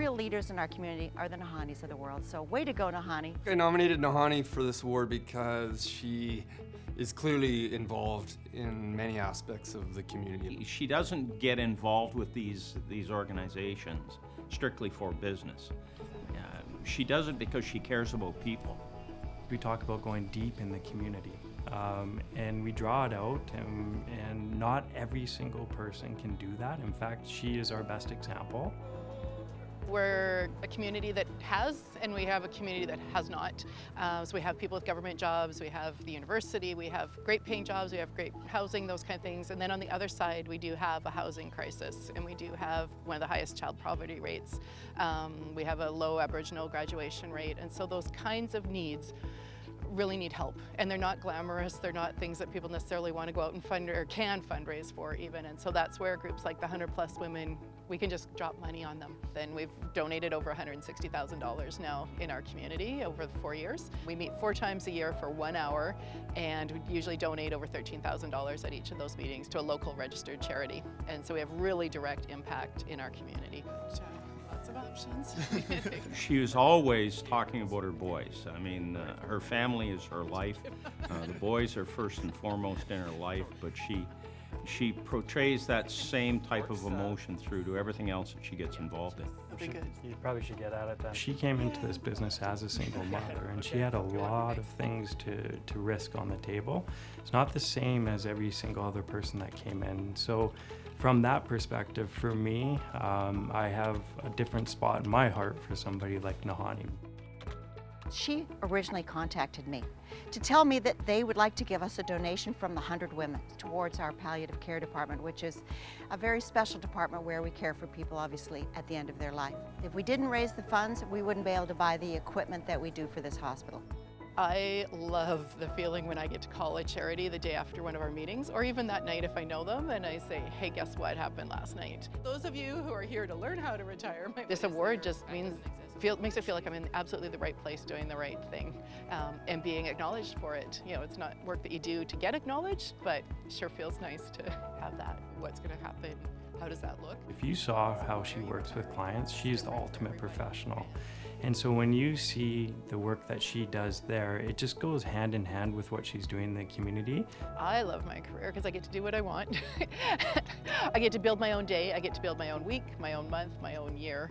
real leaders in our community are the Nahannis of the world. So way to go, Nahanni. I nominated Nahanni for this award because she is clearly involved in many aspects of the community. She doesn't get involved with these organizations strictly for business. She does it because she cares about people. We talk about going deep in the community, and we draw it out, and not every single person can do that. In fact, she is our best example. We're a community that has, and we have a community that has not. So we have people with government jobs, we have the university, we have great paying jobs, we have great housing, those kind of things. And then on the other side, we do have a housing crisis, and we do have one of the highest child poverty rates. We have a low Aboriginal graduation rate, and so those kinds of needs really need help. And they're not glamorous, they're not things that people necessarily want to go out and fund or can fundraise for even. And so that's where groups like the 100+ women, we can just drop money on them. Then we've donated over $160,000 now in our community over the 4 years. We meet 4 times a year for 1 hour, and we usually donate over $13,000 at each of those meetings to a local registered charity. And so we have really direct impact in our community. Lots of options. She was always talking about her boys. I mean, her family is her life. The boys are first and foremost in her life, but she portrays that same type of emotion through to everything else that she gets involved in. That'd be good. You probably should get at it then. She came into this business as a single mother, and she had a lot of things to risk on the table. It's not the same as every single other person that came in. So from that perspective, for me, I have a different spot in my heart for somebody like Nahanni. She originally contacted me to tell me that they would like to give us a donation from the 100 women towards our palliative care department, which is a very special department where we care for people, obviously, at the end of their life. If we didn't raise the funds, we wouldn't be able to buy the equipment that we do for this hospital. I love the feeling when I get to call a charity the day after one of our meetings, or even that night if I know them, and I say, hey, guess what happened last night? Those of you who are here to learn how to retire, This award just makes it feel like I'm in absolutely the right place doing the right thing, and being acknowledged for it. You know, it's not work that you do to get acknowledged, but it sure feels nice to have that. What's going to happen? How does that look? If you saw how she works with clients, she's the ultimate professional. And so when you see the work that she does there, it just goes hand in hand with what she's doing in the community. I love my career because I get to do what I want. I get to build my own day, I get to build my own week, my own month, my own year.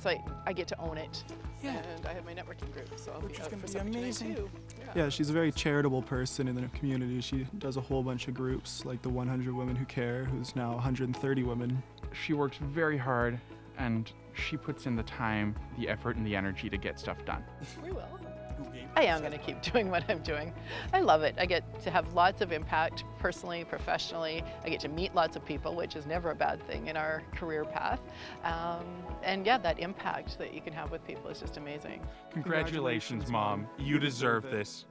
So I get to own it. Yeah. And I have my networking group, so I'll Which be is out gonna for be something tonight amazing. too. Yeah, she's a very charitable person in the community. She does a whole bunch of groups, like the 100 Women Who Care, who's now 130 women. She works very hard, and she puts in the time, the effort, and the energy to get stuff done. We will. I am going to keep doing what I'm doing. I love it. I get to have lots of impact personally, professionally. I get to meet lots of people, which is never a bad thing in our career path. And yeah, that impact that you can have with people is just amazing. Congratulations, Mom. You deserve this.